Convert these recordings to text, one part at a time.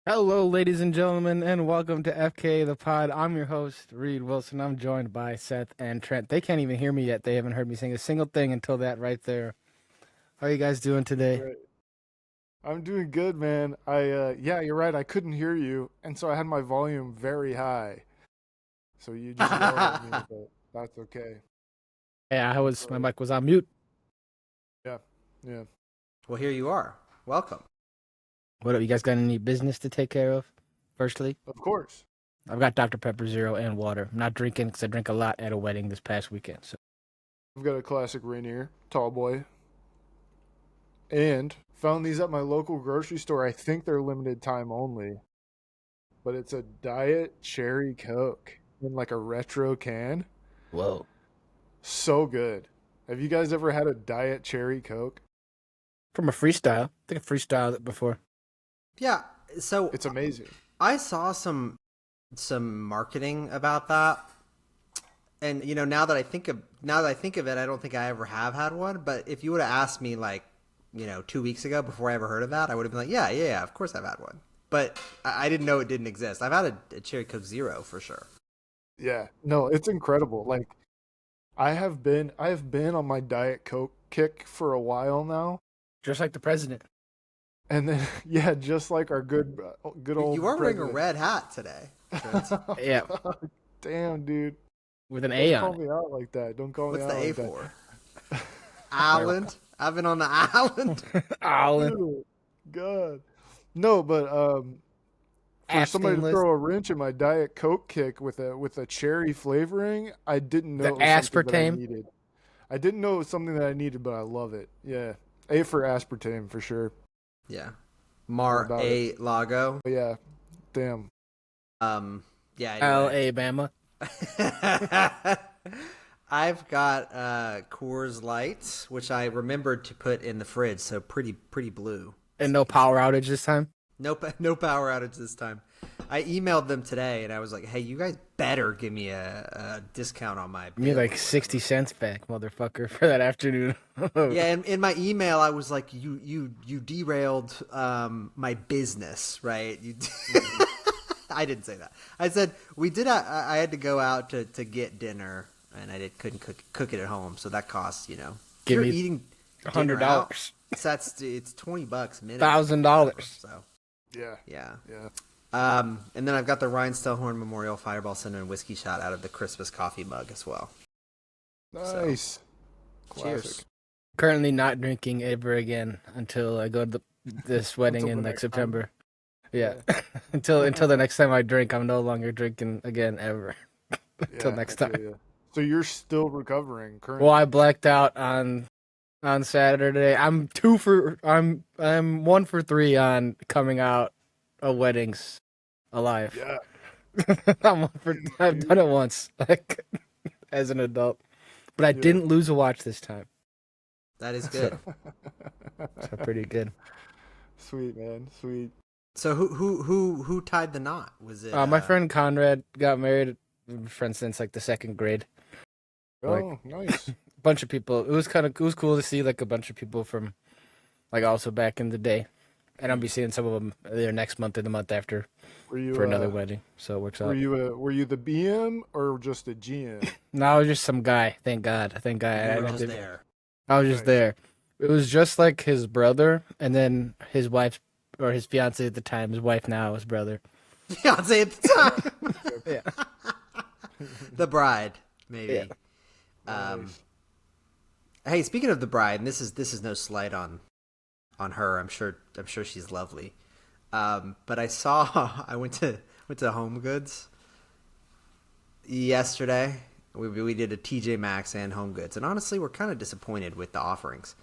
Hello, ladies and gentlemen, and welcome to FK the Pod. I'm your host, Reed Wilson. I'm joined by Seth and Trent. They can't even hear me yet. They haven't heard me sing a single thing until that right there. How are you guys doing today? Right. I'm doing good, man. Yeah, you're right. I couldn't hear you, and so I had my volume very high. So you just yelled at me, but that's okay. Yeah, All my right. mic was on mute. Yeah, yeah. Well, here you are. Welcome. What up? You guys got any business to take care of? Firstly, Of course. I've got Dr. Pepper Zero and water. I'm not drinking because I drank a lot at a wedding this past weekend. So I've got a classic Rainier, tall boy, and found these at my local grocery store. I think they're limited time only, but it's a Diet Cherry Coke in like a retro can. whoa, So good. Have you guys ever had a Diet Cherry Coke? from a freestyle. I think I freestyled it before. Yeah. So It's amazing. I saw some marketing about that, and now that I think of it, I don't think I ever have had one. But if you would have asked me 2 weeks ago before I ever heard of that, I would have been like, yeah, of course I've had one. But I didn't know it didn't exist. I've had a Cherry Coke Zero for sure. Yeah. No, it's incredible. Like I have been on my Diet Coke kick for a while now. Just like the president. And then yeah, just like our good old You are wearing a president. red hat today, Trent. Yeah, Damn, dude. with an Don't A call on it. me out like that. Don't call me What's out the A like for? that. Island. I've been on the island. Alan. Ew, God. No, but for somebody to Abstain throw a wrench in my Diet Coke kick with a cherry flavoring, I didn't know The it was something that I aspartame. needed. I didn't know it was something that I needed, but I love it. Yeah. A for aspartame for sure. Yeah. All Mar about it. A Lago. But yeah. Damn. Yeah. Anyway. Alabama. I've got Coors Light, which I remembered to put in the fridge, so pretty blue. And no power outage this time. No power outage this time. I emailed them today and I was like, "Hey, you guys better give me a discount on my You need bill or like 60 whatever." cents back, motherfucker, for that afternoon. Yeah, and in my email, I was like, "You derailed my business, right?" I didn't say that. I said we did. I had to go out to get dinner, and I couldn't cook it at home, so that costs If Give you're me eating dinner out, $100. it's $20 minimum. $1,000. So Yeah. yeah. Yeah. And then I've got the Rhinestone Memorial Fireball Cinnamon Whiskey Shot out of the Christmas coffee mug as well. Nice. Cheers. Classic. Currently not drinking ever again until I go to this wedding Until in the like next time. September. Yeah. until the next time I drink, I'm no longer drinking again ever. Until Yeah, next I feel time. ya. So you're still recovering currently. Well, I blacked out on Saturday. I'm 1 for 3 on coming out of weddings alive. Yeah. I've done it once, like as an adult, but I Yeah. didn't lose a watch this time, That is good. so pretty good. Sweet, man. Sweet. So who tied the knot? Was it My friend Conrad got married. For instance, like the second grade. Like- Oh, nice. Bunch of people. It was cool to see like a bunch of people from like also back in the day, and I'll be seeing some of them either next month or the month after Were you for another wedding. So it works out. were you the BM or just a GM? No, I was just some guy. Thank God. Thank God. you I were didn't just have to- there? I was just Nice. there. It was just like his brother, and then his wife or his fiance at the time, his wife now, his brother. Fiance at the time. Yeah. The bride, maybe. Yeah. Nice. Hey, speaking of the bride, and this is no slight on her. I'm sure she's lovely. But I went to Home Goods yesterday. We did a TJ Maxx and Home Goods, and honestly, we're kind of disappointed with the offerings.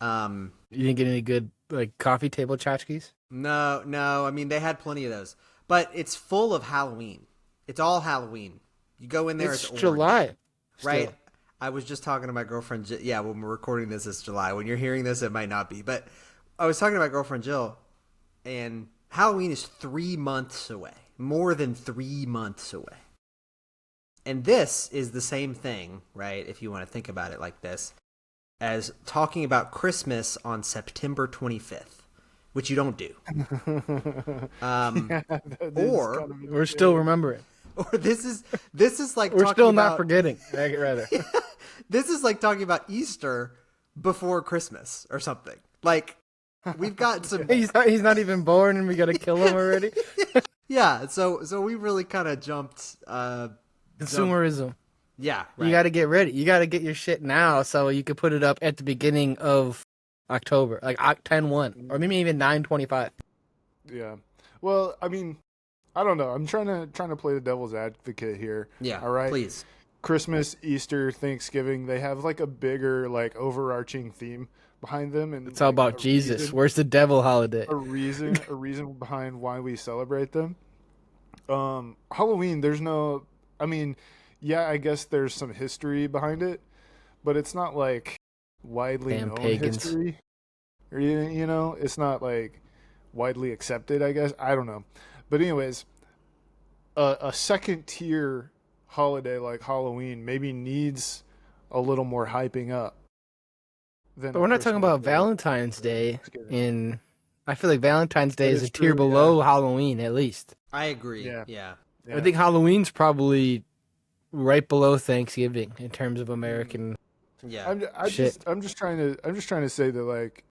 You didn't get any good like coffee table tchotchkes? No. I mean, they had plenty of those, but it's full of Halloween. It's all Halloween. You go in there, It's it's orange, July. right? Still. I was just talking to my girlfriend. Yeah, when we're recording this, it's July. When you're hearing this, it might not be. But I was talking to my girlfriend Jill, and Halloween is 3 months away, more than 3 months away. And this is the same thing, right? If you want to think about it like this, as talking about Christmas on September 25th. which you don't do. Yeah, that is Or kind of We're still remembering. or this is like We're talking still about, not forgetting. Rather. this is like talking about Easter before Christmas or something. Like we've got some He's not even born, and we gotta kill him already. yeah. So we really kind of jumped. Consumerism. Yeah, right. You got to get ready. You got to get your shit now so you can put it up at the beginning of October, like 10/1, or maybe even 9/25. Yeah. Well, I mean, I don't know. I'm trying to play the devil's advocate here. Yeah. All right. Please. Christmas, Easter, Thanksgiving, they have like a bigger, like overarching theme behind them, and It's all like, about Jesus. Where's the devil holiday? a reason behind why we celebrate them. Halloween, there's no. I mean, yeah, I guess there's some history behind it, but it's not like widely Damn known pagans. history. Or you know, it's not like widely accepted. I guess I don't know, but anyways, a second tier holiday like Halloween maybe needs a little more hyping up. Than But we're not talking Christmas about or Valentine's Day. Thanksgiving. I feel like Valentine's Day That is is a tier true, below Halloween, at least. I agree. Yeah. Yeah. Yeah. I think Halloween's probably right below Thanksgiving in terms of American. Yeah. I'm just trying to say that like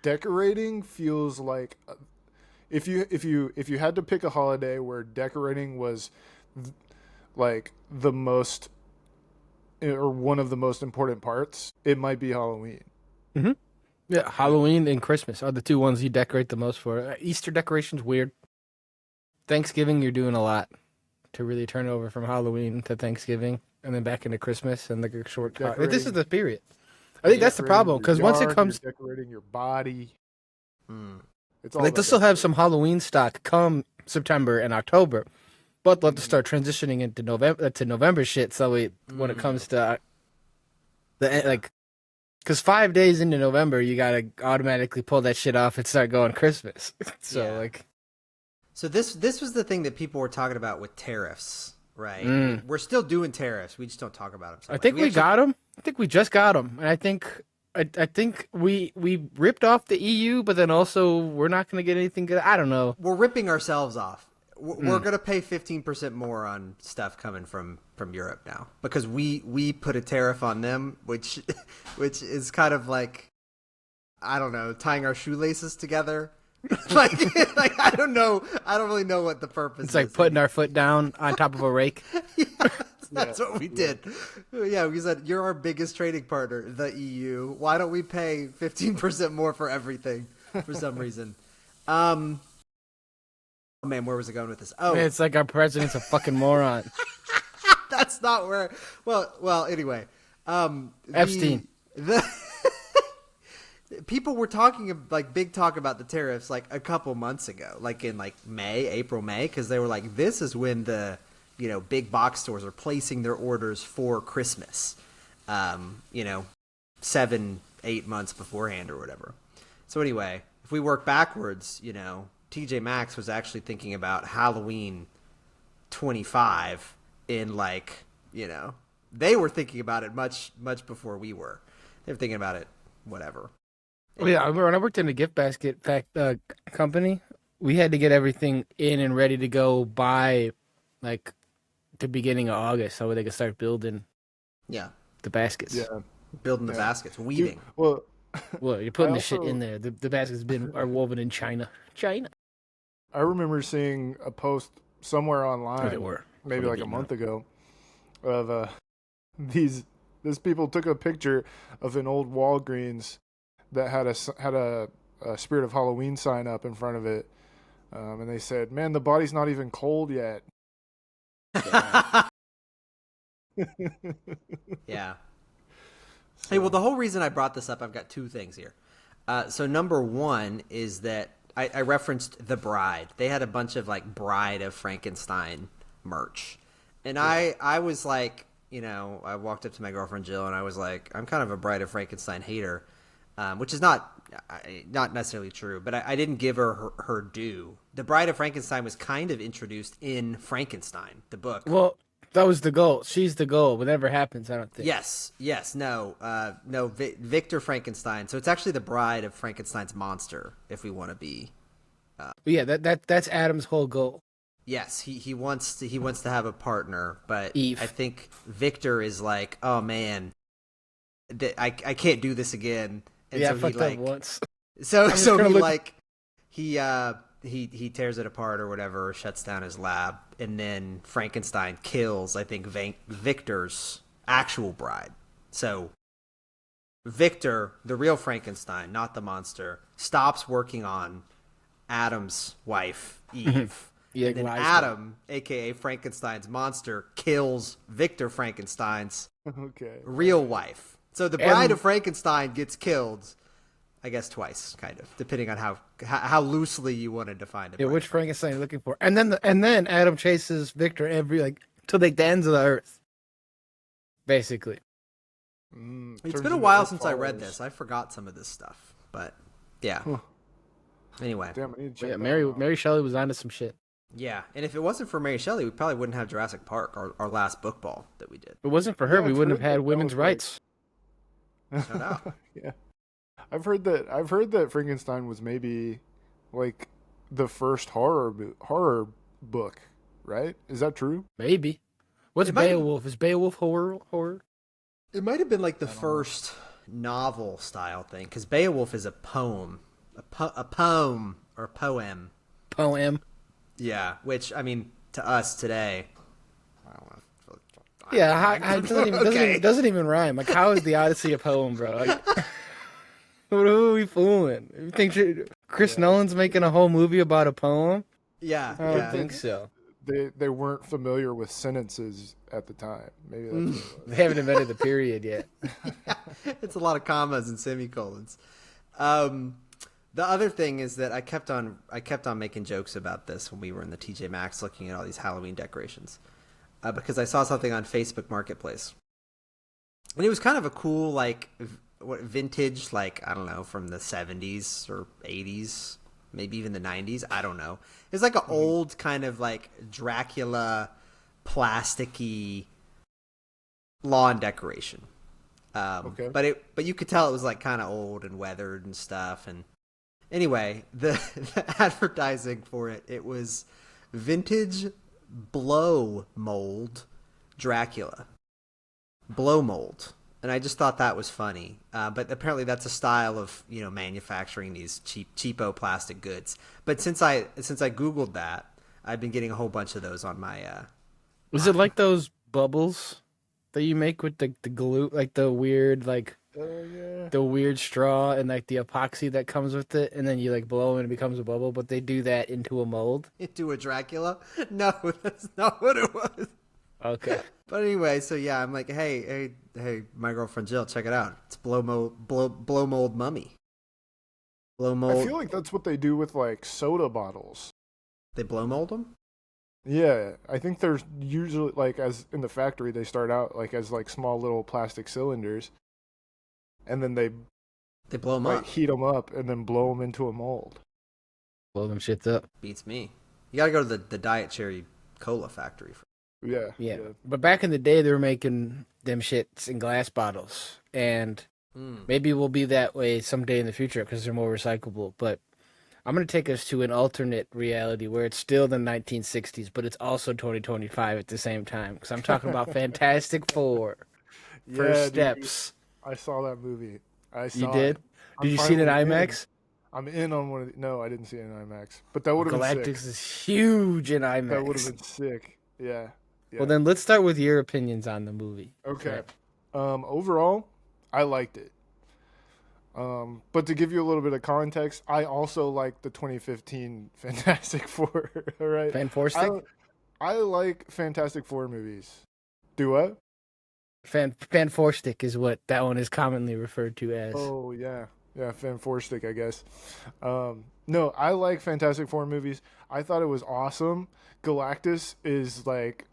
decorating feels like if you had to pick a holiday where decorating was like the most or one of the most important parts, it might be Halloween. Yeah, Halloween and Christmas are the two ones you decorate the most for. Easter decoration's weird. Thanksgiving, you're doing a lot to really turn over from Halloween to Thanksgiving and then back into Christmas and like a short time. This is the period. I think that's the problem because once it comes, you're decorating your body. Mm. It's all like they'll about still have some Halloween stock come September and October, but they'll have to start transitioning into November shit. So when it comes to like, because 5 days into November, you gotta automatically pull that shit off and start going Christmas. So Yeah. like, So this was the thing that people were talking about with tariffs, right? Mm. We're still doing tariffs. We just don't talk about them. So I much. think we got them. I think we just got them, and I think we ripped off the EU, but then also we're not gonna get anything good. I don't know. We're ripping ourselves off. We're going to pay 15% more on stuff coming from Europe now because we put a tariff on them, which is kind of like, I don't know, tying our shoelaces together. like I don't know. I don't really know what the purpose is. It's like putting our foot down on top of a rake. That's what we did. Yeah, we said, you're our biggest trading partner, the EU. Why don't we pay 15% more for everything for some reason? Oh man, where was I going with this? Oh, It's like our president's a fucking moron. that's not where. Well. Anyway, Epstein. The people were talking like big talk about the tariffs like a couple months ago, like in like April, May, because they were like, this is when the big box stores are placing their orders for Christmas. 7-8 months beforehand or whatever. So anyway, if we work backwards, TJ Maxx was actually thinking about Halloween 25 in they were thinking about it much before we were. They were thinking about it, whatever. Oh, yeah, I remember when I worked in a gift basket company, we had to get everything in and ready to go by like the beginning of August so they could start building Yeah, the baskets. Yeah. building the baskets, weaving. Well, Well, you're putting I the shit also- in there. The baskets are woven in China. I remember seeing a post somewhere Oh, online, they were. maybe From like a Vietnam. month ago, of these people took a picture of an old Walgreens that had a Spirit of Halloween sign up in front of it, and they said, "Man, the body's not even cold yet." Yeah. Hey, well, the whole reason I brought this up, I've got two things here. So number one is that I referenced The Bride. They had a bunch of like Bride of Frankenstein merch. And yeah. I was like, I walked up to my girlfriend Jill and I was like, I'm kind of a Bride of Frankenstein hater, which is not necessarily true, but I didn't give her due. The Bride of Frankenstein was kind of introduced in Frankenstein, the book. Well, That was the goal. She's the goal. Whatever happens, I don't think. Yes, no, Victor Frankenstein. So it's actually the bride of Frankenstein's monster, if we want to be. But yeah, that's Adam's whole goal. Yes, he wants to have a partner, but Eve. I think Victor is like, oh man, I can't do this again. And Yeah, so I fucked he like up once. so just he gonna look- like he tears it apart or whatever, shuts down his lab, and then Frankenstein kills, I think, Victor's actual bride. So Victor, the real Frankenstein, not the monster, stops working on Adam's wife, Eve. Yeah, And then lies Adam, aka Frankenstein's monster, kills Victor Frankenstein's Okay. real wife. So the bride of Frankenstein gets killed, I guess twice, kind of, depending on how loosely you want to define it. Yeah, which Frankenstein are you looking for? And then Adam chases Victor till the ends of the earth. Basically. It's been a while since I read this. I forgot some of this stuff, but yeah. Anyway, Damn, I need to check Yeah, that Mary out. Mary Shelley was onto some shit. yeah. And if it wasn't for Mary Shelley, we probably wouldn't have Jurassic Park, our last book ball that we did. If it wasn't for her, Yeah, we I've wouldn't have heard had that women's was like- rights. No doubt. Yeah, I've heard that Frankenstein was maybe like the first horror book, right? Is that true? Maybe. What's It might- Beowulf? Is Beowulf horror? It might have been like the first novel style thing, because Beowulf is a poem, a poem or poem. Poem. Yeah, which I mean to us today. I don't know. Yeah, it Okay. doesn't even rhyme. Like, how is the Odyssey a poem, bro? Like, who are we fooling? You think Chris Nolan's making a whole movie about a poem? Yeah, I don't yeah. think so. They weren't familiar with sentences at the time. Maybe that's what it was. They haven't invented the period yet. It's a lot of commas and semicolons. The other thing is that I kept on making jokes about this when we were in the TJ Maxx looking at all these Halloween decorations, because I saw something on Facebook Marketplace, and it was kind of a cool vintage, like, I don't know, from the 70s or 80s, maybe even the 90s. I don't know. It's like an old kind of like Dracula plasticky lawn decoration. Okay. But you could tell it was like kind of old and weathered and stuff. And anyway, the advertising for it was vintage blow mold Dracula. Blow mold. And I just thought that was funny. But apparently that's a style of, manufacturing these cheapo plastic goods. But since I Googled that, I've been getting a whole bunch of those on my Was it like those bubbles that you make with the glue, like the weird, like Oh yeah. the weird straw and like the epoxy that comes with it, and then you like blow and it becomes a bubble, but they do that into a mold? into a Dracula? No, that's not what it was. Okay. But anyway, so yeah, I'm like, hey, my girlfriend Jill, check it out. It's blow mold mummy. Blow I mold. feel like that's what they do with like soda bottles. They blow mold them? Yeah, I think there's usually like as in the factory they start out like as like small little plastic cylinders, and then they They blow them like up. heat them up and then blow them into a mold. Blow them shits up. Beats me. You gotta go to the Diet Cherry Cola factory. Yeah. Yeah. But back in the day, they were making them shits in glass bottles, and maybe we'll be that way someday in the future because they're more recyclable. But I'm going to take us to an alternate reality where it's still the 1960s, but it's also 2025 at the same time, because I'm talking about Fantastic Four. First Yeah, Steps. dude, I saw that movie. I saw You did? It. Did you see it in finally IMAX? I'm in on one of the... No, I didn't see it in IMAX. But that would have been Galactus sick. is huge in IMAX. That would have been sick. Yeah. Well, then let's start with your opinions on the movie. Okay. Overall, I liked it. But to give you a little bit of context, I also like the 2015 Fantastic Four. All right. Fan Four Stick? I like Fantastic Four movies. Do what? Fan Four Stick is what that one is commonly referred to as. Oh yeah, Fan Four Stick, I guess. No, I like Fantastic Four movies. I thought it was awesome. Galactus is like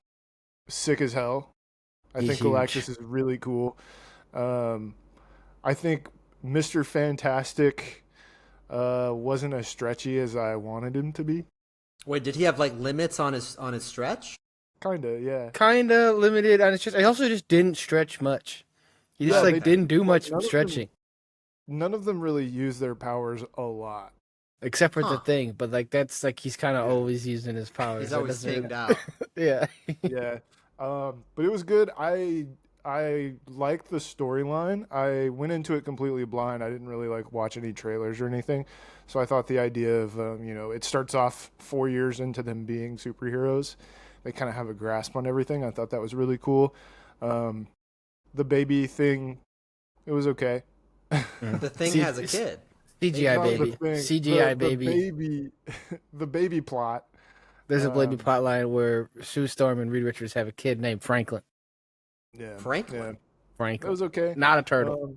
sick as hell. I He's think huge. Galactus is really cool. I think Mr. Fantastic wasn't as stretchy as I wanted him to be. Wait, did he have like limits on his stretch? Kinda, yeah. kind of limited on its just. I also just didn't stretch much. He just Yeah, like didn't do much none of them- stretching None of them really use their powers a lot. except for the Huh. thing. But like that's like he's kind of Yeah. always using his powers. He's That always doesn't thinged really- out. Yeah. Yeah. But it was good. I liked the storyline. I went into it completely blind. I didn't really like watch any trailers or anything. So I thought the idea of it starts off 4 years into them being superheroes. They kind of have a grasp on everything. I thought that was really cool. The baby thing, it was okay. The thing See, has a kid. CGI Not the baby. thing. CGI The baby. baby, the baby plot. There's a baby um, plot line where Sue Storm and Reed Richards have a kid named Franklin. Yeah, Franklin? Yeah, that Franklin. was okay. Not a turtle.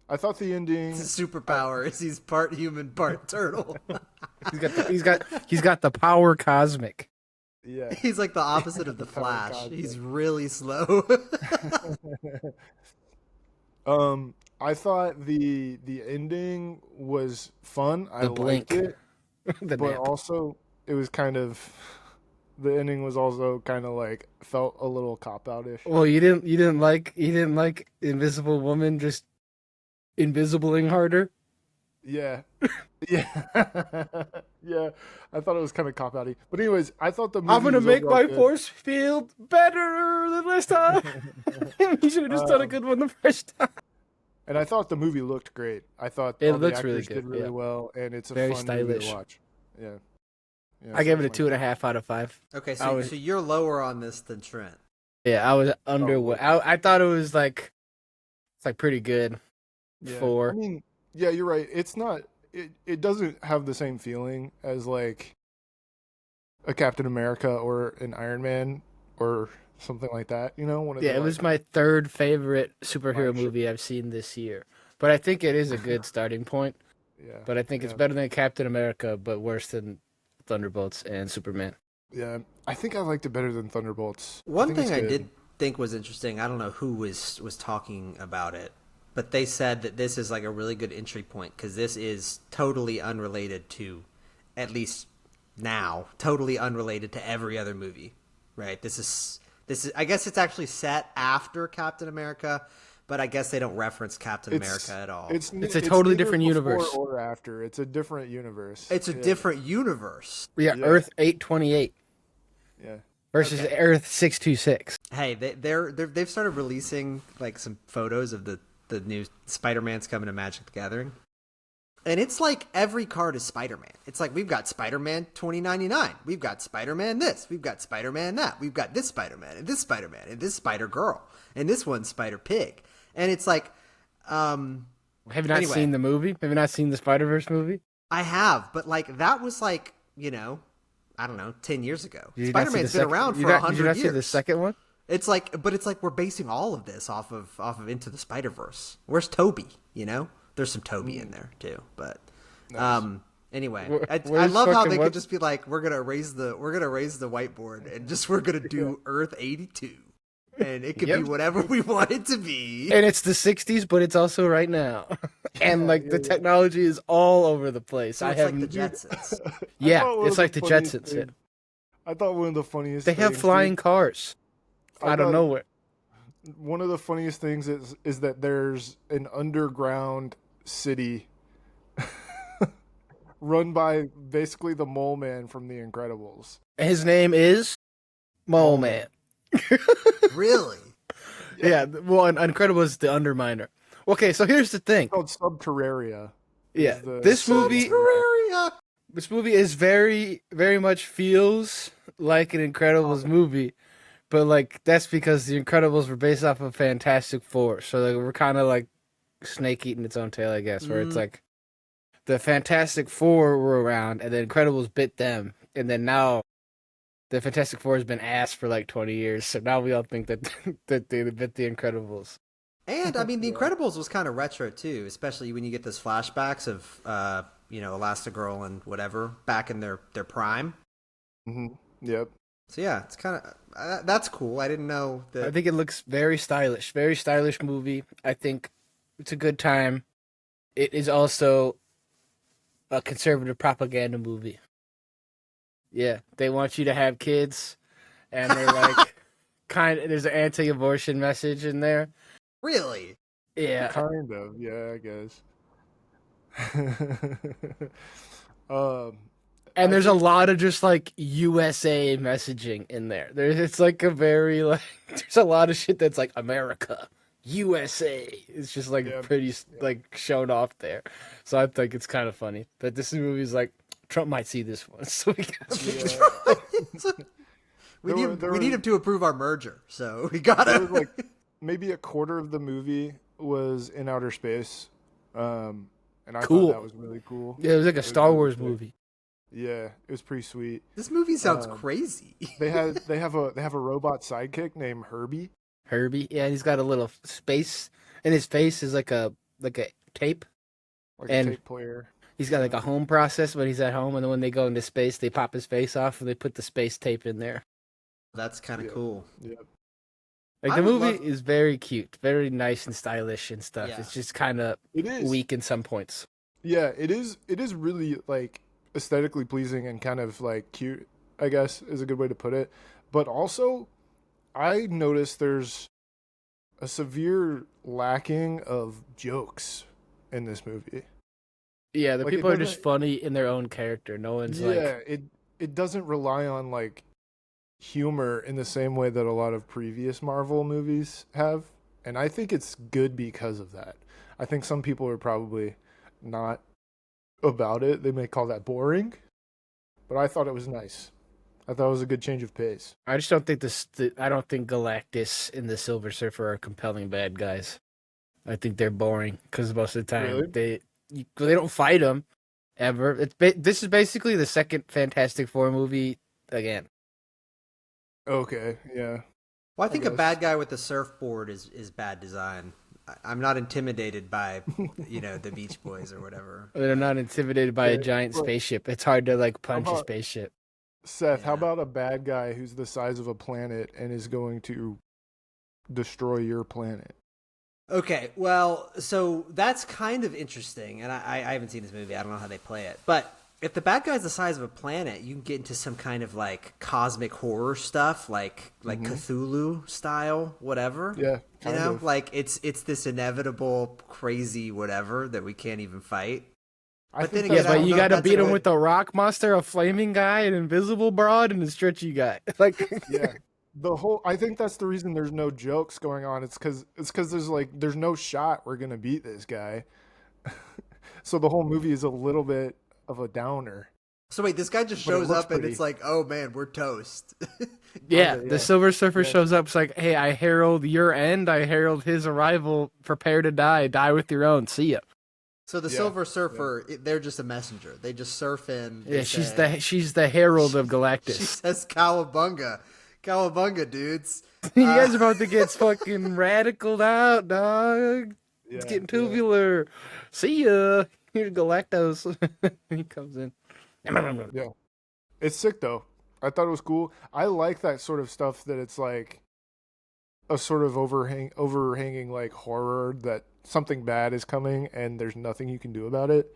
I thought the ending. His superpower is he's part human, part turtle. He's got the power cosmic. Yeah. He's like the opposite of the Power Flash. cosmic. He's really slow. I thought the ending was fun. I The blink. liked it, The but nap. also it was kind of the ending was also kind of like felt a little cop out-ish. Well, you didn't like Invisible Woman just invisibling harder. Yeah, yeah, yeah. I thought it was kind of cop outy. But anyways, I thought the movie I'm gonna was make overall my good. force field better than last time. You should have just done a good one the first time. And I thought the movie looked great. I thought It all the looks really actors good, did really yeah. well, and it's a Very fun movie stylish. to watch. Yeah. Yeah, I gave it a something 2.5 out of 5. Okay, I so, was- so you're lower on this than Trent. Yeah, I was underwhelmed. I thought it was like it's like pretty good. Yeah. 4. I mean, yeah, you're right. It's not. It doesn't have the same feeling as like a Captain America or an Iron Man or something like that. One of Yeah, the, it was like, my third favorite superhero flagship. movie I've seen this year. But I think it is a good starting point. Yeah. But I think it's better than Captain America, but worse than Thunderbolts and Superman. Yeah, I think I liked it better than Thunderbolts. One think thing it's I good. did think was interesting, I don't know who was talking about it, but they said that this is like a really good entry point because this is totally unrelated to, at least now, totally unrelated to every other movie, right? This is I guess it's actually set after Captain America, but I guess they don't reference Captain America at all. It's a totally neither different before universe. or after. It's a different universe. It's a Yeah, different universe. Yeah, Yeah. Earth 828 Yeah. versus Earth 626. Hey, they've started releasing like some photos of the new Spider-Man's coming to Magic the Gathering. And it's like every card is Spider-Man. It's like we've got Spider-Man 2099. We've got Spider-Man this. We've got Spider-Man that. We've got this Spider-Man and this Spider-Man and this Spider-Girl. And this one's Spider-Pig. And it's like Have you not Anyway. seen the movie? Have you not seen the Spider-Verse movie? I have, but like that was like, I don't know, 10 years ago. Did you not see Spider-Man's the been second- around you for not- 100 Did you not years. see the second one? It's like, but it's like we're basing all of this off of Into the Spider-Verse. Where's Toby? There's some Toby in there too. But anyway, I Where's love how fucking they what- could just be like, we're gonna raise the whiteboard and just we're gonna do Earth 82, and it could Yep. be whatever we want it to be. And it's the 60s, but it's also right now. And like the technology is all over the place. So I it's have like the Jetsons. Yeah, thought one it's of like the funniest Jetsons. things- I thought one of the funniest. They have things, flying dude, cars I out of thought- nowhere. One of the funniest things is that there's an underground city run by basically the Mole Man from The Incredibles. His name is Mole Man. Really? Yeah, well, Incredible is the Underminer. Okay, so here's the thing. It's called Subterraria. Yeah, the- this movie, Terraria. this movie is very, very much feels like an Incredibles movie, but like that's because the Incredibles were based off of Fantastic Four, so like, we're kind of like snake eating its own tail, I guess. Where it's like the Fantastic Four were around, and the Incredibles bit them, and then now the Fantastic Four has been ass for like 20 years, so now we all think that that they bit the Incredibles. And I mean, The Incredibles was kind of retro too, especially when you get those flashbacks of Elastigirl and whatever back in their prime. Mm-hmm. Yep. So yeah, it's kind of that's cool. I didn't know that. I think it looks very stylish movie. I think it's a good time. It is also a conservative propaganda movie. Yeah, they want you to have kids, and they're like there's an anti-abortion message in there. Really? Yeah, Kind of, yeah, I guess. um, and I there's a think lot of just like USA messaging in there. It's like a very like there's a lot of shit that's like America, USA. It's just like yeah, pretty yeah, like shown off there. So I think it's kind of funny that this movie's like Trump might see this one, so we gotta make this. yeah. We There need were there we was need him to approve our merger, so we there was gotta. like maybe a quarter of the movie was in outer space, and I thought Cool. that was really cool. Yeah, it was like a It was Star really Wars sick. movie. Yeah, it was pretty sweet. This movie sounds Um, crazy. they have a robot sidekick named Herbie. Herbie, yeah, he's got a little space, and his face is like a tape, Like and a tape player. he's got like a home process when he's at home, and then when they go into space, they pop his face off and they put the space tape in there. That's kind of Yeah. cool. Yeah. Like I the would movie love- is very cute, very nice and stylish and stuff. Yeah. It's just kind of It is. weak in some points. Yeah, it is. It is really like aesthetically pleasing and kind of like cute, I guess is a good way to put it. But also, I noticed there's a severe lacking of jokes in this movie. Yeah, the Like, it people are just doesn't- funny in their own character. No one's Yeah, like, it doesn't rely on like humor in the same way that a lot of previous Marvel movies have, and I think it's good because of that. I think some people are probably not about it. They may call that boring, but I thought it was nice. I thought it was a good change of pace. I just don't think I don't think Galactus and the Silver Surfer are compelling bad guys. I think they're boring because most of the time Really? they don't fight them ever. This is basically the second Fantastic Four movie again. Okay, yeah. Well, I think a guess. bad guy with a surfboard is bad design. I'm not intimidated by, the Beach Boys or whatever. They're not intimidated by a Yeah, giant but- spaceship. It's hard to like punch a about- spaceship. Seth, how Yeah. about a bad guy who's the size of a planet and is going to destroy your planet? Okay, well, so that's kind of interesting, and I haven't seen this movie. I don't know how they play it, but if the bad guy's the size of a planet, you can get into some kind of like cosmic horror stuff, like Cthulhu style, whatever. Yeah, you kind know, of. like it's this inevitable crazy whatever that we can't even fight. I But think then Yeah, again, I but don't you know if got to that's beat him what- with a rock monster, a flaming guy, an invisible broad, and a stretchy guy. Like, yeah. I think that's the reason there's no jokes going on. It's because there's no shot we're gonna beat this guy. So the whole movie is a little bit of a downer. So wait, this guy just But it shows looks up and pretty. it's like, oh man, we're toast. yeah, yeah. the Silver Surfer Yeah. shows up. It's like, hey, I herald your end. I herald his arrival. Prepare to die. Die with your own. See ya. So the Yeah, Silver Surfer, they're just a messenger. They just surf in. they Yeah, say- she's the herald of She Galactus. says "Cowabunga, cowabunga, dudes." You guys are about to get fucking radicaled out, dog. It's Yeah, getting yeah. tubular. See ya. Here's Galactus. He comes in. Yeah. It's sick though. I thought it was cool. I like that sort of stuff that it's like a sort of overhanging like horror that something bad is coming and there's nothing you can do about it.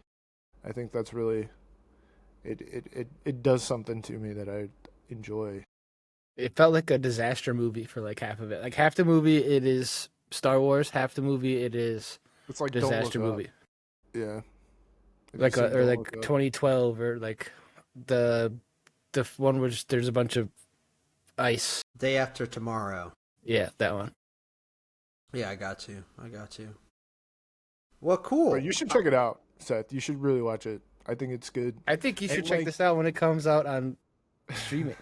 I think that's really it does something to me that I enjoy. It felt like a disaster movie for like half of it. Like half the movie it is Star Wars, half the movie it is It's like disaster Don't Look movie. Up. Yeah. It Like just said or Don't like Look Up. 2012 or like the one where there's a bunch of ice. Day After Tomorrow. Yeah, that one. Yeah, I got you. Well, cool. But you should check it out, Seth. You should really watch it. I think it's good. I think you should And, check like- this out when it comes out on streaming.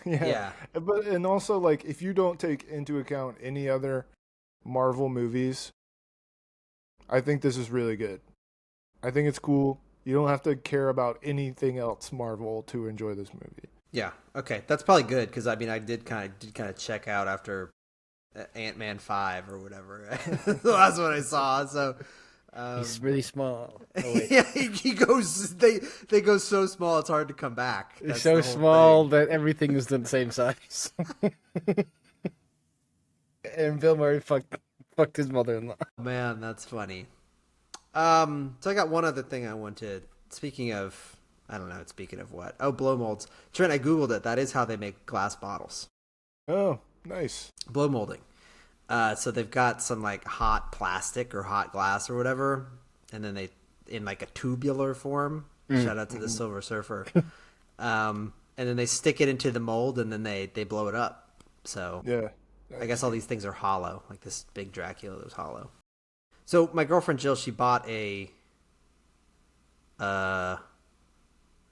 Yeah. But and also like if you don't take into account any other Marvel movies, I think this is really good. I think it's cool. You don't have to care about anything else Marvel to enjoy this movie. Yeah. Okay, that's probably good because I mean I did kind of check out after Ant-Man 5 or whatever. The last one I saw. So. He's really small. Oh, wait. Yeah, he goes. They go so small it's hard to come back. It's That's so the whole small thing. that everything is the same size. And Bill Murray fucked his mother-in-law. Man, that's funny. So I got one other thing I wanted. Speaking of, I don't know. Speaking of what? Oh, blow molds. Trent, I googled it. That is how they make glass bottles. Oh, nice. Blow molding. So they've got some like hot plastic or hot glass or whatever, and then they in like a tubular form. Shout out to the Silver Surfer. And then they stick it into the mold, and then they blow it up. So Yeah. I guess all these things are hollow. Like this big Dracula was hollow. So my girlfriend Jill, she bought a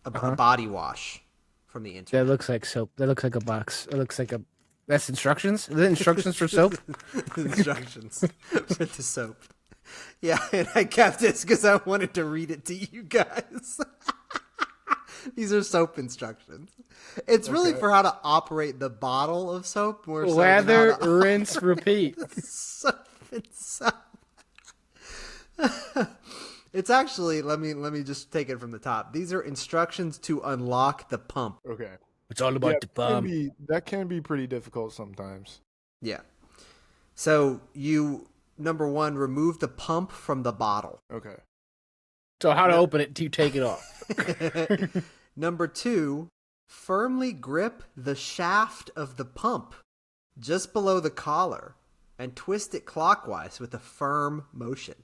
body wash from the internet. That looks like soap. That looks like a box. It looks like a. That's instructions. Is it instructions for soap? Instructions for the soap. Yeah, and I kept this because I wanted to read it to you guys. These are soap instructions. It's really for how to operate the bottle of soap. More so Lather, rinse, repeat. Soap and soap. It's actually, let me just take it from the top. These are instructions to unlock the pump. Okay. It's all about the pump. That can be pretty difficult sometimes. Yeah. So you, number one, remove the pump from the bottle. Okay. So how to open it? Do you take it off? Number two, firmly grip the shaft of the pump just below the collar and twist it clockwise with a firm motion.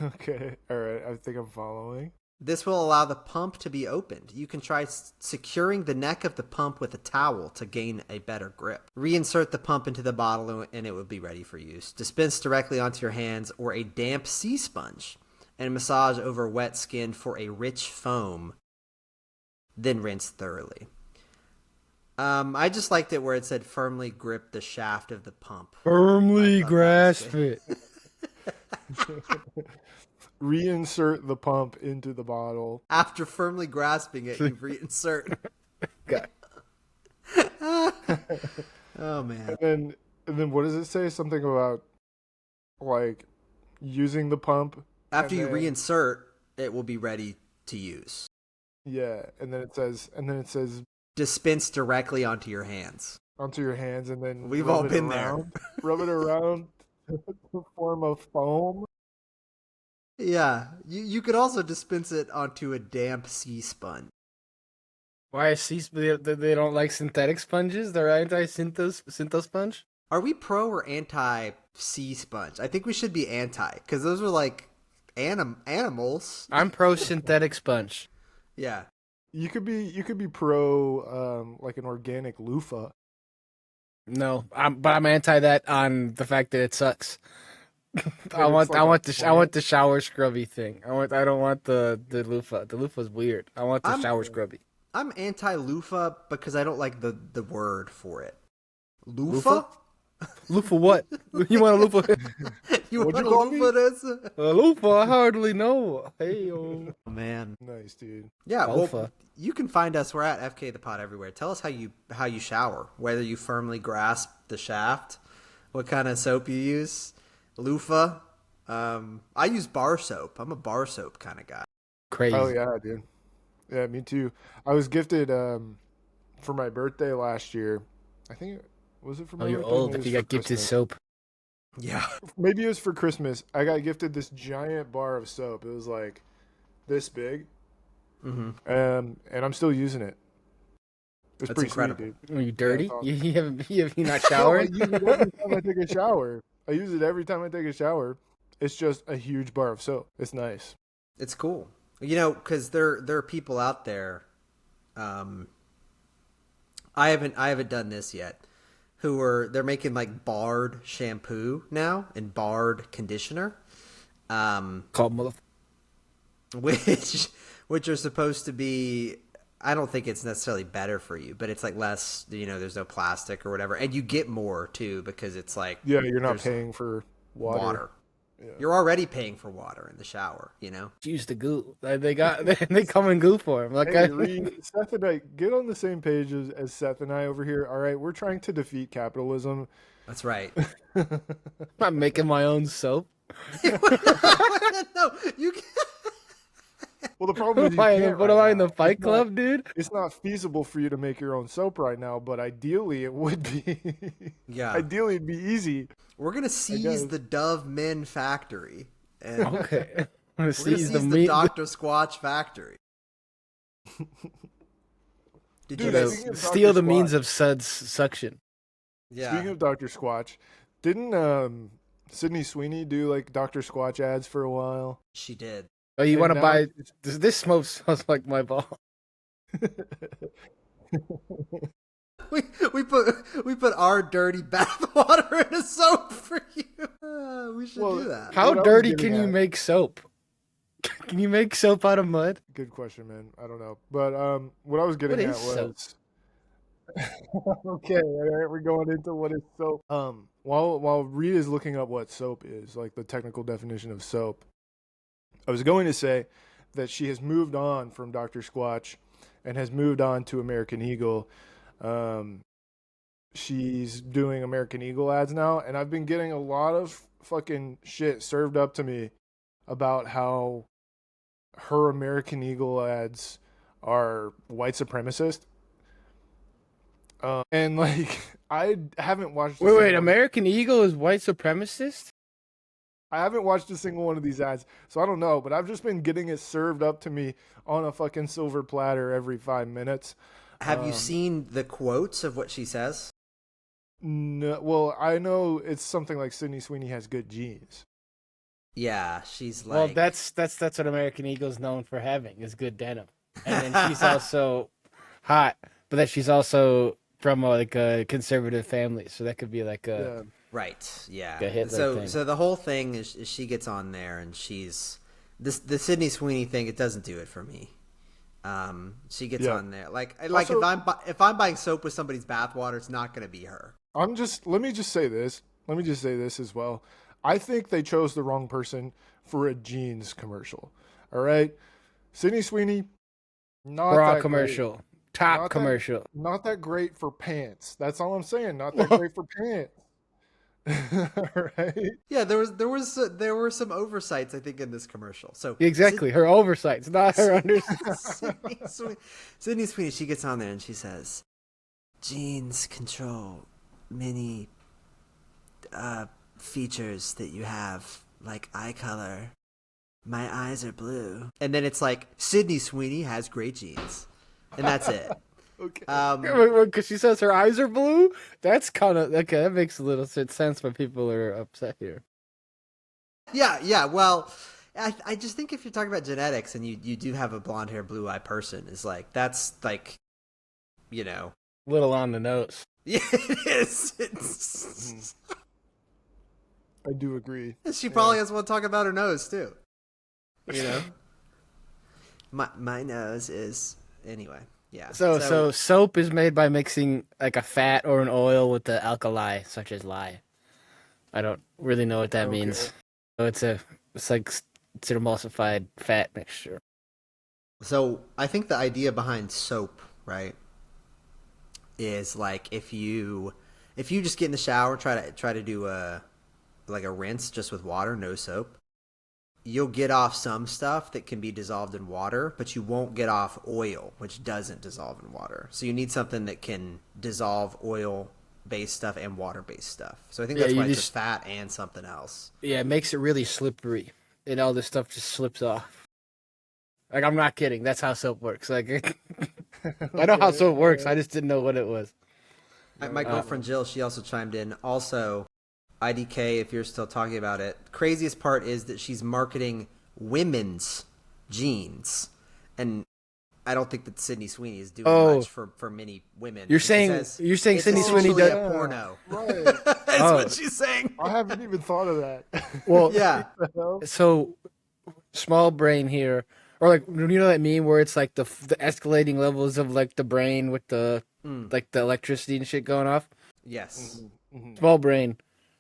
Okay. All right. I think I'm following. This will allow the pump to be opened. You can try securing the neck of the pump with a towel to gain a better grip. Reinsert the pump into the bottle and it will be ready for use. Dispense directly onto your hands or a damp sea sponge and massage over wet skin for a rich foam. Then rinse thoroughly. I just liked it where it said firmly grip the shaft of the pump. Firmly grasp it. Reinsert the pump into the bottle. After firmly grasping it, you reinsert. Okay. Oh man. And then what does it say? Something about like using the pump. After you reinsert, it will be ready to use. Yeah, and then it says Dispense directly onto your hands. onto your hands, and then We've rub all it been around, rub it around to form a foam. Yeah, you could also dispense it onto a damp sea sponge. Why is they don't like synthetic sponges? They're anti-syntho sponge? Are we pro or anti sea sponge? I think we should be anti because those are like animals. I'm pro synthetic sponge. Yeah. You could be pro like an organic loofah. No, but I'm anti that on the fact that it sucks. I want the shower scrubby thing. I don't want the loofah. The loofah's weird. I want the shower scrubby. I'm anti loofah because I don't like the word for it. Loofah? Loofah what? You want a loofah? You want What'd a you call loofah? This? A loofah? I hardly know. Hey, oh man. Nice, dude. Yeah, Loofah. well, you can find us. We're at FK the Pod everywhere. Tell us how you shower. Whether you firmly grasp the shaft, what kind of soap you use. Loofah. I use bar soap. I'm a bar soap kind of guy. Crazy. Oh yeah, dude. Yeah, me too. I was gifted for my birthday last year. I think was it for my Oh, you're birthday? old Maybe if it you was got for gifted Christmas. soap. Yeah. Maybe it was for Christmas. I got gifted this giant bar of soap. It was like this big. Mm-hmm. And I'm still using it. It's That's pretty incredible. sweet, dude. Are you dirty? it's awesome. You not No, I showering? use it every time I take a shower. I use it every time I take a shower. It's just a huge bar of soap. It's nice. It's cool. You know, because there are people out there. I haven't done this yet. They're making like barred shampoo now and barred conditioner, Called mother. which are supposed to be. I don't think it's necessarily better for you, but it's like less. There's no plastic or whatever, and you get more too because it's like Yeah, you're not there's paying for water. Yeah. You're already paying for water in the shower. Use the goo. They come in goo for him. Like Hey, Reed, Seth and I get on the same page as Seth and I over here. All right, we're trying to defeat capitalism. That's right. I'm making my own soap. No, you. Well, the problem is you What can't am right I in now. the Fight It's not- Club, dude? It's not feasible for you to make your own soap right now, but ideally it would be. Yeah. Ideally, it'd be easy. We're gonna seize guess. the Dove Men factory, and Okay. I'm gonna we're gonna seize seize the the meat. Dr. Squatch factory. Did Dude, you I guys? think it's Steal Dr. the means Squatch. of suds suction. Yeah, Speaking of Dr. Squatch, didn't Sydney Sweeney do like Dr. Squatch ads for a while? she did. Oh, you And want to now buy? This smoke smells like my ball. We we put our dirty bath water in a soap for you. We should Well, do that. How What I was dirty getting can you at- make soap? Can you make soap out of mud? Good question, man. I don't know. But what I was getting What at is soap? was okay, all right, we're going into what is soap. While Reed is looking up what soap is, like the technical definition of soap, I was going to say that she has moved on from Dr. Squatch and has moved on to American Eagle. She's doing American Eagle ads now, and I've been getting a lot of fucking shit served up to me about how her American Eagle ads are white supremacist. And like I haven't watched. Wait, American Eagle is white supremacist? I haven't watched a single one of these ads, so I don't know. But I've just been getting it served up to me on a fucking silver platter every 5 minutes. Have you seen the quotes of what she says? No, well, I know it's something like Sydney Sweeney has good genes. Yeah, she's like. Well, that's what American Eagle's known for having is good denim, and then she's also hot, but that she's also from like a conservative family, so that could be like a Right. Yeah. a Hitler So thing. so the whole thing is she gets on there and she's the Sydney Sweeney thing. It doesn't do it for me. She gets on there like Also- if I'm buying soap with somebody's bathwater, it's not going to be her. Let me just say this. Let me just say this as well. I think they chose the wrong person for a jeans commercial. All right, Sydney Sweeney, not bra that commercial, great. top Not that- commercial. Not that great for pants. That's all I'm saying. Not that great for pants. All right. Yeah, there were some oversights I think in this commercial. So Exactly, her oversights, not her under. Sydney Sweeney, she gets on there and she says, "Genes control many features that you have, like eye color. My eyes are blue." And then it's like, Sydney Sweeney has great genes. And that's it. Okay. Because she says her eyes are blue. That's kind of okay. That makes a little sense when people are upset here. Yeah. Well, I just think if you're talking about genetics and you do have a blonde hair, blue eye person, is like, that's like, Little on the nose. yeah, it is. It's, I do agree. she probably has one talking about her nose too. My nose is anyway. Yeah. So soap is made by mixing like a fat or an oil with the alkali, such as lye. I don't really know what that means. So it's an emulsified fat mixture. So I think the idea behind soap, right, is like if you just get in the shower, try to do a rinse just with water, no soap, you'll get off some stuff that can be dissolved in water, but you won't get off oil, which doesn't dissolve in water. So you need something that can dissolve oil-based stuff and water-based stuff. So I think that's why it's just fat and something else. Yeah, it makes it really slippery, and all this stuff just slips off. Like, I'm not kidding. That's how soap works. Like, I know how soap works. I just didn't know what it was. My girlfriend Jill, she also chimed in. Also, IDK, if you're still talking about it, craziest part is that she's marketing women's jeans, and I don't think that Sydney Sweeney is doing much for many women. You're saying it's Sydney Sweeney essentially does a porno. Right. That's what she's saying. I haven't even thought of that. Well, Yeah. So small brain here, or like that meme where it's like the escalating levels of like the brain with the like the electricity and shit going off. Yes. Small brain.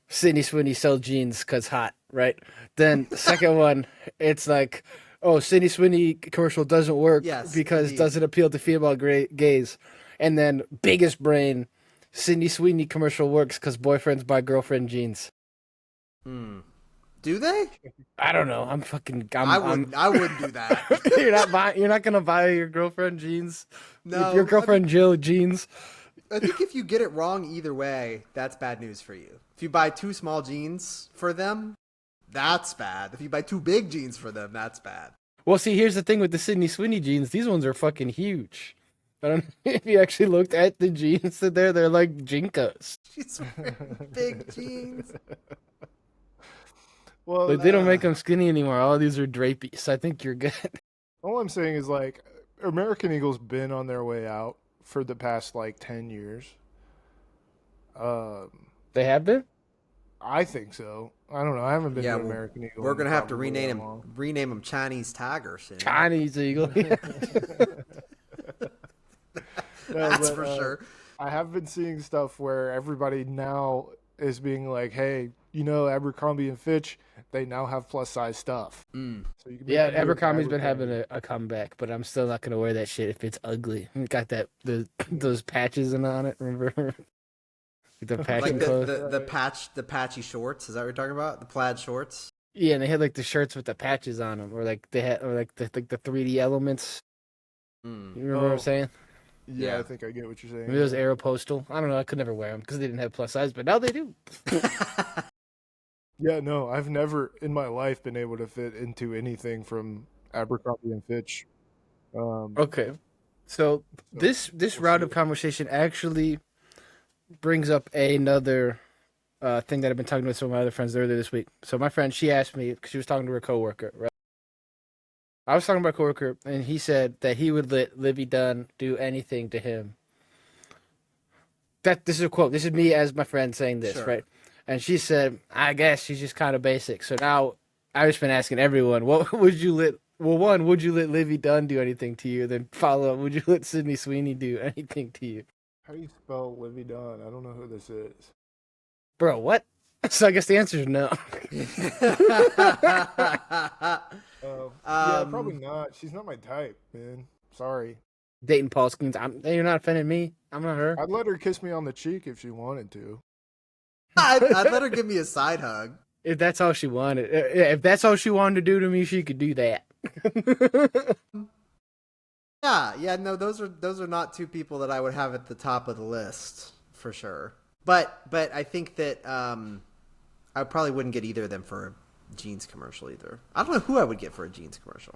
Sydney Sweeney sell jeans cause hot, right? Then the second one, it's like, oh, Sydney Sweeney commercial doesn't work because it doesn't appeal to female gaze. And then biggest brain, Sydney Sweeney commercial works because boyfriends buy girlfriend jeans. Do they? I don't know. I wouldn't do that. You're not gonna buy your girlfriend jeans. No, Your girlfriend Jill jeans. I think if you get it wrong either way, that's bad news for you. If you buy too small jeans for them, that's bad. If you buy too big jeans for them, that's bad. Well, see, here's the thing with the Sydney Sweeney jeans. These ones are fucking huge. I don't know if you actually looked at the jeans that they're like Jinkos. She's wearing big jeans. Well, Like they don't make them skinny anymore. All these are drapey, so I think you're good. all I'm saying is like American Eagle's been on their way out for the past like 10 years. They have been. I think so. I don't know. I haven't been Yeah, to well, American Eagle. we're in gonna have to probably rename that him. long. Rename him Chinese Tiger soon. Chinese Eagle. No, That's but, for sure. I have been seeing stuff where everybody now is being like, "Hey, you know, Abercrombie and Fitch, they now have plus size stuff." Mm. So you can Yeah, make a move to Abercrombie's been having Abercrombie. a comeback, but I'm still not gonna wear that shit if it's ugly. It got those patches on it. Remember the patching Like clothes? the patchy shorts. Is that what you're talking about? The plaid shorts. Yeah, and they had like the shirts with the patches on them, or like they had, or like the 3D elements. Mm. You remember what I'm Oh, saying? yeah, Yeah. I think I get what you're saying. Maybe it was Aeropostal. I don't know. I could never wear them because they didn't have plus size, but now they do. Yeah, no, I've never in my life been able to fit into anything from Abercrombie and Fitch. Okay, so this we'll round see. of conversation actually brings up another thing that I've been talking with some of my other friends earlier this week. So my friend, she asked me because she was talking to her coworker, right? I was talking about a coworker, and he said that he would let Livy Dunn do anything to him. This is a quote. This is me as my friend saying this, Sure. right? And she said, "I guess she's just kind of basic." So now I've just been asking everyone, "What would you let?" Well, one, would you let Livy Dunn do anything to you? Then follow up, would you let Sydney Sweeney do anything to you? How do you spell Livy Dunn? I don't know who this is. Bro, what? So I guess the answer is no. Yeah, probably not. She's not my type, man. Sorry. Dating Paul Skeens. You're not offending me. I'm not her. I'd let her kiss me on the cheek if she wanted to. I'd let her give me a side hug. If that's all she wanted. If that's all she wanted to do to me, she could do that. Yeah, no, those are not two people that I would have at the top of the list for sure. But I think that I probably wouldn't get either of them for a jeans commercial either. I don't know who I would get for a jeans commercial.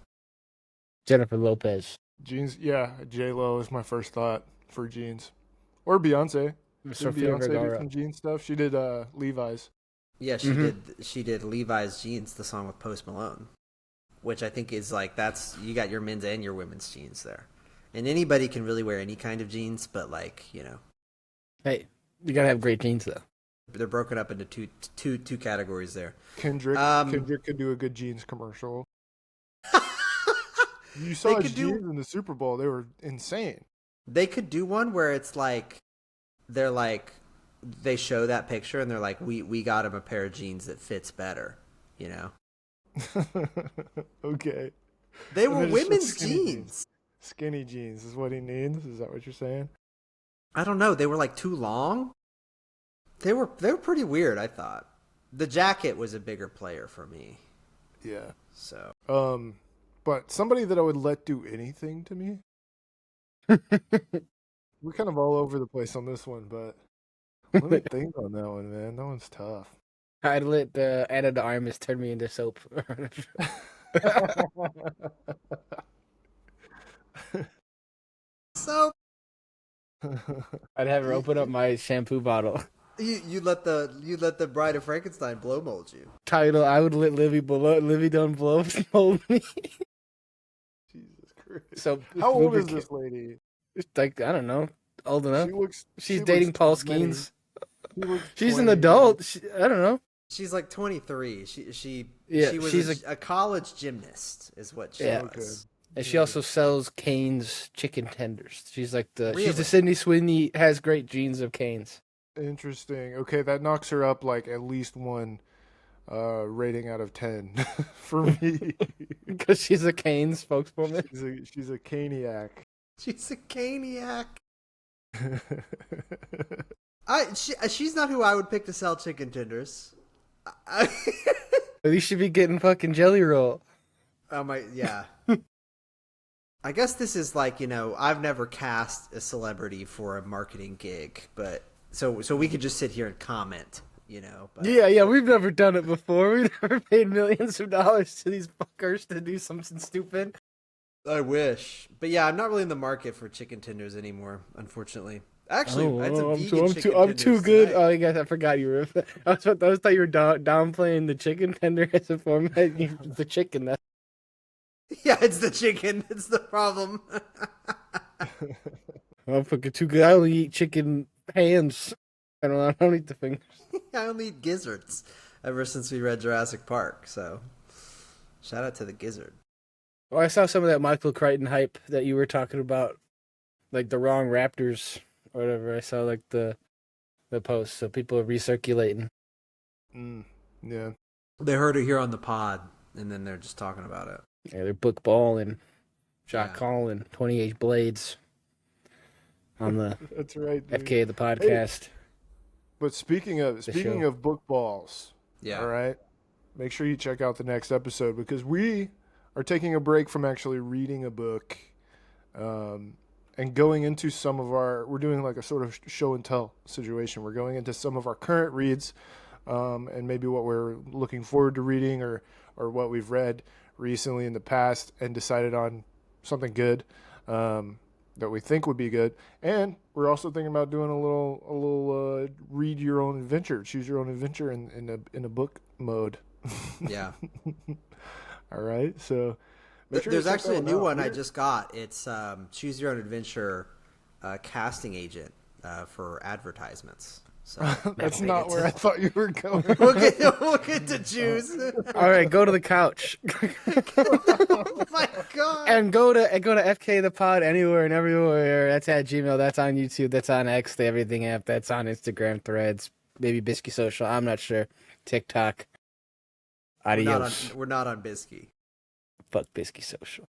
Jennifer Lopez. Jeans, yeah, J Lo is my first thought for jeans, or Beyonce. Did Sofia Beyonce do Vergara. some jeans stuff? She did Levi's. Yeah, she Mhm. did. She did Levi's jeans, the song with Post Malone, which I think is like that's you got your men's and your women's jeans there, and anybody can really wear any kind of jeans, but like Hey, you gotta have great jeans though. they're broken up into two categories there. Kendrick could do a good jeans commercial. You saw They his could do- jeans in the Super Bowl; they were insane. They could do one where it's like they show that picture and they're like we got him a pair of jeans that fits better, Okay, They And were they're just women's skinny jeans. skinny jeans is what he needs. Is that what you're saying? I don't know. They were like too long. They were pretty weird. I thought the jacket was a bigger player for me. Yeah. So But somebody that I would let do anything to me. We're kind of all over the place on this one, but let me think on that one, man. That one's tough. I'd let Anna de Armas turn me into soap. so I'd have her open up my shampoo bottle. you let the Bride of Frankenstein blow mold you. Title: I would let Livy Dunn blow mold me. Jesus Christ. So How old is lubricant- this lady? It's like I don't know, old enough. She She's looks dating Paul 20. Skeens. She looks She's 20. an adult. I don't know. She's like 23. She Yeah, was she's a college gymnast, is what she Yeah. was. And she also sells Cane's chicken tenders. She's like she's Really? the Sydney Sweeney has great genes of Cane's. Interesting. Okay, that knocks her up like at least one rating out of 10 for me. Because she's a Cane spokeswoman. She's a caniac. She's a caniac. She's not who I would pick to sell chicken tenders. At least she'd be getting fucking Jelly Roll. Yeah. I guess this is like, I've never cast a celebrity for a marketing gig, but so we could just sit here and comment, But Yeah, we've never done it before. We've never paid millions of dollars to these fuckers to do something stupid. I wish, but yeah, I'm not really in the market for chicken tenders anymore. Unfortunately, actually, I had some vegan chicken I'm too tenders good. tonight. Oh, I guess I forgot you were. I thought you were downplaying the chicken tender as a format. The chicken. That's Yeah, it's the chicken. It's the problem. I'm fucking too good. I only eat chicken hands. I don't eat the fingers. I only eat gizzards ever since we read Jurassic Park. So, shout out to the gizzard. Oh, I saw some of that Michael Crichton hype that you were talking about, like the wrong Raptors or whatever. I saw like the post, so people are recirculating. Yeah. They heard it here on the pod, and then they're just talking about it. Yeah, they're book balling, shot Yeah. calling, 28 blades on the That's right, dude. FK the podcast. But speaking show. of book balls, Yeah. all right, make sure you check out the next episode because we are taking a break from actually reading a book, and going into some of we're doing like a sort of show and tell situation. We're going into some of our current reads, and maybe what we're looking forward to reading or what we've read recently in the past and decided on something good, that we think would be good. And we're also thinking about doing a little read your own adventure, choose your own adventure in a book mode. Yeah. All right. So make sure you There's check actually a that new out. one I just got. It's Choose Your Own Adventure casting agent for advertisements. So That's not where I thought you were going. we'll get to choose. All right, go to the couch. Oh my god! And go to FK the pod anywhere and everywhere. That's at Gmail. That's on YouTube. That's on X. The Everything app. That's on Instagram, Threads, maybe Bisky Social. I'm not sure. TikTok. Adios. We're not on Bisky. Fuck Bisky Social.